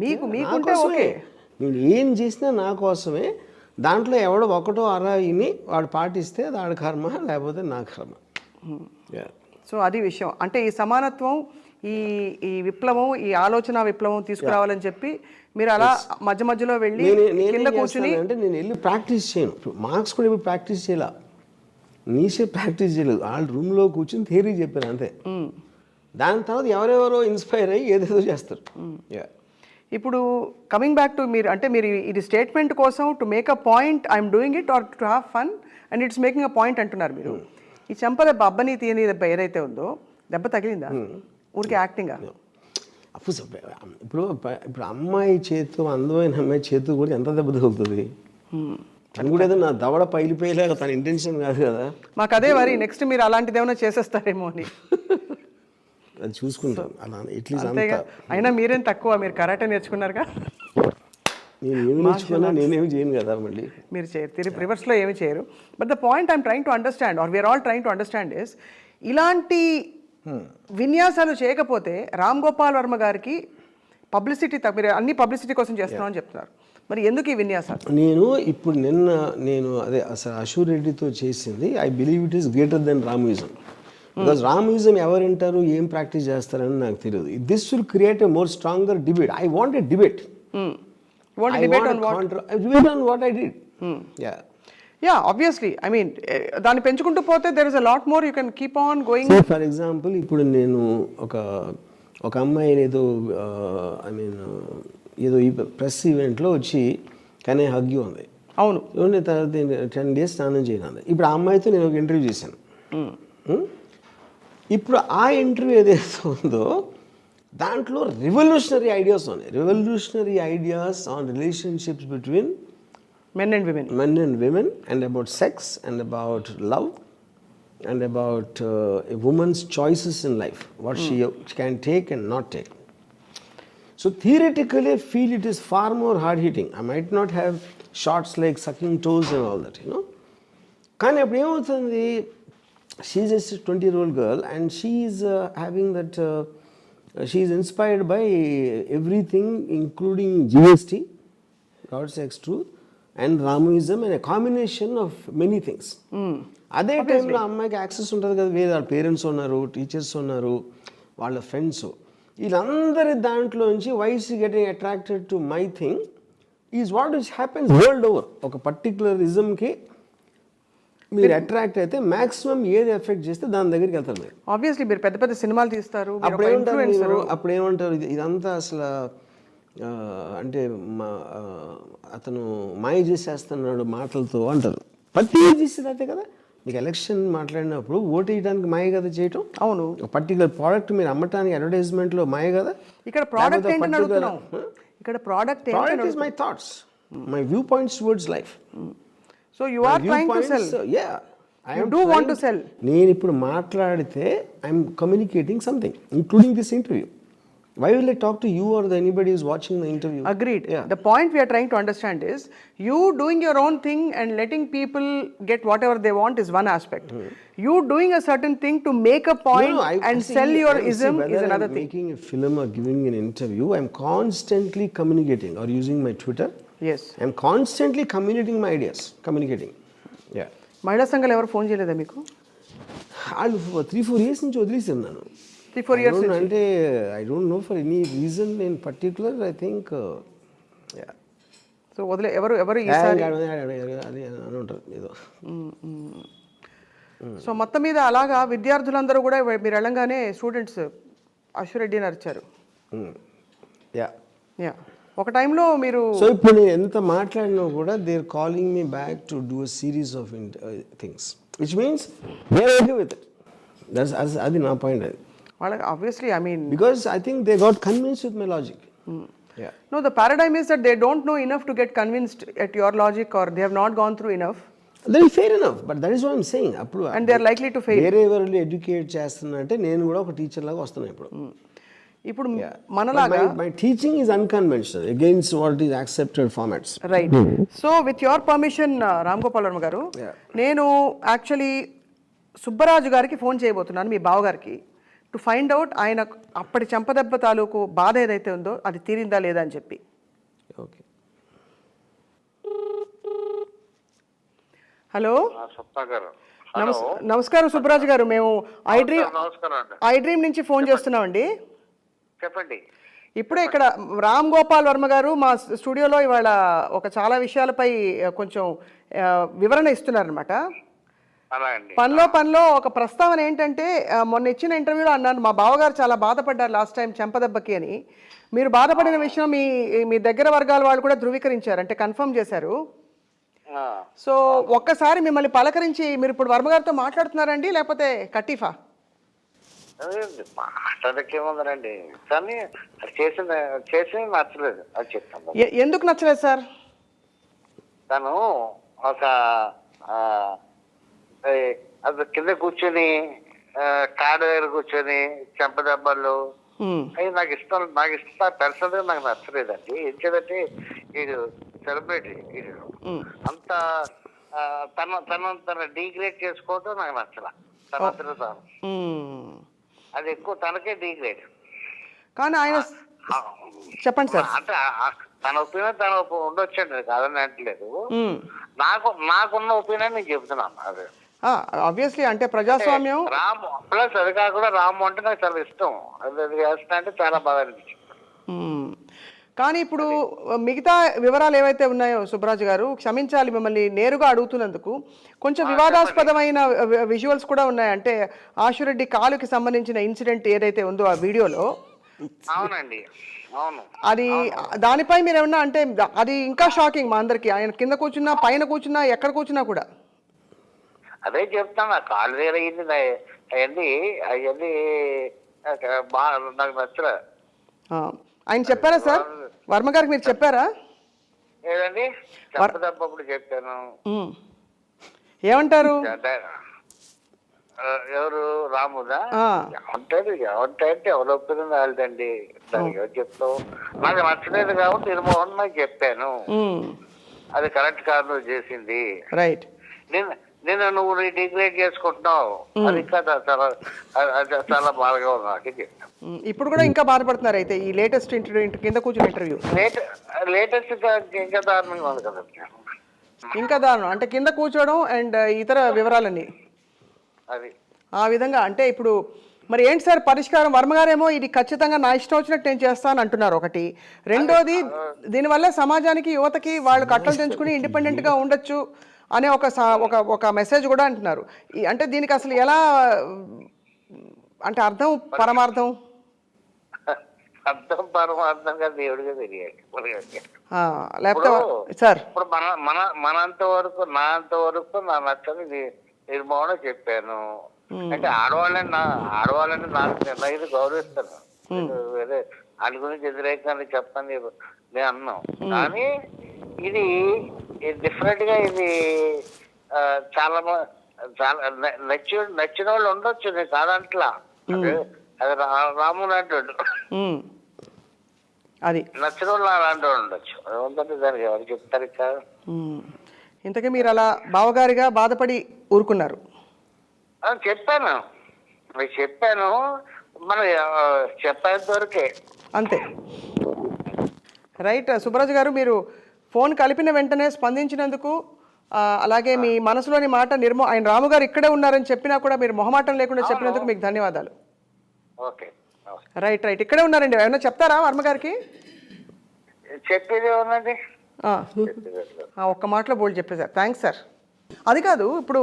మీకుంటే okay. నేను ఏం చేసినా నా కోసమే. దాంట్లో ఎవడో ఒకటో అరాయిని వాడు పాటిస్తే వాడి కర్మ, లేకపోతే నా కర్మ. సో అది విషయం. అంటే ఈ సమానత్వం, ఈ విప్లవం, ఈ ఆలోచన విప్లవం తీసుకురావాలని చెప్పి మీరు అలా మధ్య మధ్యలో వెళ్ళి కింద కూర్చుని అంటే నేను వెళ్ళి ప్రాక్టీస్ చేయను. మార్క్స్ కూడా ఇప్పుడు ప్రాక్టీస్ చేయాల, నీసే ప్రాక్టీస్ చేయలేదు. వాళ్ళ రూమ్లో కూర్చుని థియరీ చెప్పారు అంతే. దాని తర్వాత ఎవరెవరో ఇన్స్పైర్ అయ్యి ఏదేదో చేస్తారు. ఇప్పుడు కమింగ్ బ్యాక్ టు మీరు ఇది స్టేట్మెంట్ కోసం to make a point I'm doing it or to have fun and it's making a point అంటున్నారు మీరు. ఈ చెంప దెబ్బ, అబ్బని తీయని దెబ్బ ఏదైతే ఉందో, దెబ్బ తగిలిందా ఊరికి యాక్టింగా? ఇప్పుడు అమ్మాయి చేతు, అందమైన అమ్మాయి చేతు కూడా ఎంత దెబ్బ తగులుతుంది? తను కూడా ఏదో నా దవడ పైలిపోయేలాగా తన ఇంటెన్షన్ కాదు కదా. మాకు అదే మరి నెక్స్ట్ మీరు అలాంటిది ఏమైనా చేసేస్తారేమో అని అది చూసుకుంటాను. అలా ఎట్లీస్ట్ అయినా మీరేం తక్కువ, మీరు కరాటే నేర్చుకున్నారుగా. నేను ఏమి నేర్చుకున్నా, నేనేమి చేయను కదా. మళ్ళీ మీరు చేయరు, రివర్స్లో ఏమి చేయరు. But the point I'm trying to understand or we're all trying to understand is, ఇలాంటి విన్యాసాలు చేయకపోతే రామ్ గోపాల్ వర్మ గారికి పబ్లిసిటీ, మీరు అన్ని పబ్లిసిటీ కోసం చేస్తున్నామని చెప్తున్నారు. మరి ఎందుకు ఈ విన్యాసాలు? ఇప్పుడు నేను అదే అసలు అశూ రెడ్డితో చేసింది, I believe it is greater than రామయిజం. బికాస్ రామయిజం ఎవరు వింటారు, ఏం ప్రాక్టీస్ చేస్తారని నాకు తెలియదు. This will create a more stronger debate. I want a debate. Debate on what I did. Yeah, obviously. I mean, దాన్ని పెంచుకుంటూ పోతే there is a lot more you can keep on going. So, for example, ఇప్పుడు నేను ఒక అమ్మాయిని ఏదో ఏదో ఈ ప్రెస్ ఈవెంట్లో వచ్చి కానీ హగ్ ఉంది. అవును. తర్వాత 10 days స్నానం చేయను. ఇప్పుడు ఆ అమ్మాయితో నేను ఒక ఇంటర్వ్యూ చేశాను. ఇప్పుడు ఆ ఇంటర్వ్యూ ఏదైతే ఉందో దాంట్లో రెవల్యూషనరీ ఐడియాస్ ఉన్నాయి. Revolutionary ideas on relationships between men and women and about sex and about love and about a woman's choices in life, what she can take and not take. So theoretically I feel it is far more hard hitting. I might not have shots like sucking toes and all that, you know. కానీ అప్పుడు ఏమవుతుంది, she is a 20-year-old girl and she is having that she is inspired by everything including GST, God Sex Truth, and Ramoism, and a combination of many things. అదే టైంలో అమ్మాయికి access ఉంటుంది కదా, వేరే వాళ్ళ పేరెంట్స్ ఉన్నారు, టీచర్స్ ఉన్నారు, వాళ్ళ ఫ్రెండ్స్, వీళ్ళందరి దాంట్లో నుంచి why she getting attracted to my thing is what which happens world over. ఒక పర్టికులర్ ఇజంకి మీరు అట్రాక్ట్ అయితే మాక్సిమం ఏది ఎఫెక్ట్ చేస్తే దాని దగ్గరికి వెళ్తారు మీరు. ఆబ్వియస్లీ మీరు పెద్ద పెద్ద సినిమాలు తీస్తారు. అప్పుడు ఏమంటారు ఇదంతా అసలు అంటే అతను మాయ చేసేస్తున్నాడు మాటలతో అంటారు. ప్రతి చేసేది అదే కదా. మీకు ఎలక్షన్ మాట్లాడినప్పుడు ఓటు వేయడానికి మాయ కదా చేయటం. అవును. పర్టికులర్ ప్రోడక్ట్ మీరు అమ్మటానికి అడ్వర్టైజ్మెంట్లో మాయ కదా. ఇక్కడ ప్రోడక్ట్ ఇక్కడ product is my thoughts, my view points towards life. So you are trying to sell. Yeah, I do want to sell. నేను ఇప్పుడు మాట్లాడితే I am communicating something, including this interview. Why will I talk to you or anybody who's watching the interview? Agreed. Yeah. The point we are trying to understand is you doing your own thing and letting people get whatever they want is one aspect. You doing a certain thing to make a point and sell your ism is another thing. Making a film or giving an interview, I am constantly communicating or using my Twitter. Yes. I am constantly communicating my ideas. Yeah. మహిళా సంఘాలు ఎవరు phone చేయలేదా మీకు? వాళ్ళు 3-4 years నుంచి వదిలేసాను నేను. 3-4 years అంటే I don't know for any reason in particular. I think so వదిలే ఎవరు ఈసారి అది అని ఉంటారు ఏదో. సో మొత్తం మీద అలాగా విద్యార్థులందరూ కూడా మీరు వెళ్ళంగానే స్టూడెంట్స్ అశూ రెడ్డి అని అరిచారు. యా ఒక టైంలో మీరు. సో ఇప్పుడు నేను ఎంత మాట్లాడినా కూడా they are calling me back to do a series of things which means they are okay with it. అది నా పాయింట్. అది వాళ్ళకి obviously I mean because I think they got convinced with my logic. No, the paradigm is that they don't know enough to get convinced at your logic or they have not gone through enough. That is fair enough, but that is what I'm saying. అప్పుడు and they are likely to fail. వేరే ఎవరు educate చేస్తున్నా అంటే నేను కూడా ఒక teacher లాగా వస్తున్నా ఇప్పుడు మనలాగా. My teaching is unconventional against what is accepted formats. Right. So with your permission Ram Gopal Varma గారు, నేను యాక్చువల్లీ సుబ్బరాజు గారికి ఫోన్ చేయబోతున్నాను, మీ బావగారికి. టు ఫైండ్ అవుట్ ఆయన అప్పటి చెంపదెబ్బ తాలూకు బాధ ఏదైతే ఉందో అది తీరిందా లేదా అని చెప్పి. ఓకే. హలో, సత్తా గారు. నమస్కారం సుబ్బరాజు గారు. మేము నమస్కారం అండి. ఐ డ్రీమ్ నుంచి ఫోన్ చేస్తున్నామండి. చెప్పండి. ఇప్పుడే ఇక్కడ రామ్ గోపాల్ వర్మ గారు మా స్టూడియోలో ఇవాళ ఒక చాలా విషయాలపై కొంచెం వివరణ ఇస్తున్నారనమాట. అలా అండి. పనిలో ఒక ప్రస్తావన ఏంటంటే, మొన్న ఇచ్చిన ఇంటర్వ్యూలో అన్నాను, మా బావగారు చాలా బాధపడ్డారు లాస్ట్ టైం చెంపదెబ్బకి అని. మీరు బాధపడిన విషయం మీ దగ్గర వర్గాల వాళ్ళు కూడా ధృవీకరించారు, అంటే కన్ఫర్మ్ చేశారు. ఆ, సో ఒక్కసారి మిమ్మల్ని పలకరించి, మీరు ఇప్పుడు వర్మ గారితో మాట్లాడుతున్నారండి లేకపోతే కటీఫా? అదే మాట్లాడకేముందండి, కానీ అది చేసి నచ్చలేదు, అది చెప్తాను. ఎందుకు నచ్చలేదు సార్? తను ఒక అది కింద కూర్చొని కాడ దగ్గర కూర్చొని చెంపదెబ్బలు అవి నాకు ఇష్టం పర్సనల్గా నాకు నచ్చలేదండి. ఎందుకంటే వీడు సెలబ్రిటీ, వీడు అంత తన డీగ్రేడ్ చేసుకోవడం నాకు నచ్చల. తనంతలో తాను అది ఎక్కువ తనకే డీగ్రేడ్. కానీ ఆయన చెప్పండి సార్. అంటే తన ఒపీనియన్ తన ఉండొచ్చండి, కాదని అంటలేదు. నాకున్న ఒపీనియన్ నేను చెప్తున్నాను. అదే ఆబ్వియస్లీ, అంటే ప్రజాస్వామ్యం. రాము ప్లస్ అది కాకుండా రాము అంటే నాకు చాలా ఇష్టం. అది చేస్తున్నా అంటే చాలా బాగా అనిపించింది. కానీ ఇప్పుడు మిగతా వివరాలు ఏవైతే ఉన్నాయో సుబ్బరాజు గారు, క్షమించాలి మిమ్మల్ని నేరుగా అడుగుతున్నందుకు, కొంచెం వివాదాస్పదమైన విజువల్స్ కూడా ఉన్నాయి. అంటే ఆశురెడ్డి కాలుకి సంబంధించిన ఇన్సిడెంట్ ఏదైతే ఉందో ఆ వీడియోలో, అవునండి, అవును, అది దానిపై మీరు ఏమన్నా అంటే, అది ఇంకా షాకింగ్ మా అందరికి. ఆయన కింద కూర్చున్నా, పైన కూర్చున్నా, ఎక్కడ కూర్చున్నా కూడా అదే చెప్తాను. ఆ కాలు వేరే అవన్నీ బాగా నాకు నచ్చలే. ఆయన చెప్పారా సార్? వర్మ గారికి మీరు చెప్పారా? ఏదండి, చెప్పప్పుడు చెప్పాను. ఏమంటారు? ఎవరు రాముదా? ఏమంటే ఎవరు ఒప్పింది వాళ్ళదండి. దానికి ఎవరు చెప్తావు? నాకు నచ్చలేదు కాబట్టి నిర్మోహన్ నాకు చెప్పాను. అది కరెక్ట్ కాదు నువ్వు చేసింది. రైట్. నేను నువ్వు డిగ్రేడ్ చేసుకుంటున్నావు, అది ఇంకా చాలా బాధగా ఉంది నాకు. ఇప్పుడు కూడా ఇంకా బాధపడుతున్నారు అయితే ఈ లేటెస్ట్ ఇంటర్వ్యూ, కింద కూర్చున్న ఇంటర్వ్యూ లేటెస్ట్ ఇంకా దారుణంగా ఉంది కదా. ఇంకా దారుణం అంటే కింద కూర్చోవడం అండ్ ఇతర వివరాలన్నీ అది ఆ విధంగా. అంటే ఇప్పుడు మరి ఏంటి సార్ పరిష్కారం? వర్మగారేమో ఇది ఖచ్చితంగా నా ఇష్టం వచ్చినట్టు నేను చేస్తాను అంటున్నారు ఒకటి. రెండోది, దీనివల్ల సమాజానికి, యువతకి వాళ్ళు కట్టలు తెంచుకుని ఇండిపెండెంట్గా ఉండొచ్చు అనే ఒక మెసేజ్ కూడా అంటున్నారు. అంటే దీనికి అసలు ఎలా, అంటే అర్థం పరమార్థం పరమార్థంగా దేవుడిగా తెలియాలి. లేకపోతే సార్ ఇప్పుడు మనంత వరకు నా నచ్చని నిర్మోహన చెప్పాను. అంటే ఆడవాళ్ళని నాకు గౌరవిస్తాను. వేరే వాళ్ళ గురించి వ్యతిరేకంగా చెప్పని నేను అన్నాం. కానీ ఇది డిఫరెంట్ గా, ఇది చాలా నచ్చిన వాళ్ళు ఉండొచ్చు, నేను కాదంట్లా. అది రాముడు అంటాడు, అది నచ్చిన వాళ్ళు అలాంటి వాళ్ళు ఉండొచ్చు. ఏమంటే దానికి ఎవరు చెప్తారు ఇక. ఇంతకీ మీరు అలా బావగారిగా బాధపడి ఊరుకున్నారు? చెప్పాను, మనం చెప్పేంత వరకే అంతే. రైట్. సుబ్బరాజు గారు, మీరు ఫోన్ కలిపిన వెంటనే స్పందించినందుకు, అలాగే మీ మనసులోని మాట ఆయన రాము గారు ఇక్కడే ఉన్నారని చెప్పినా కూడా మీరు మొహమాటం లేకుండా చెప్పినందుకు మీకు ధన్యవాదాలు. Okay, right. ఇక్కడే ఉన్నారండి. ఏమైనా చెప్తారా వర్మ గారికి? చెప్పేది ఏమన్నది, ఒక్క మాటలో బోల్డ్ చెప్పేశారు. Thanks sir. అది కాదు, ఇప్పుడు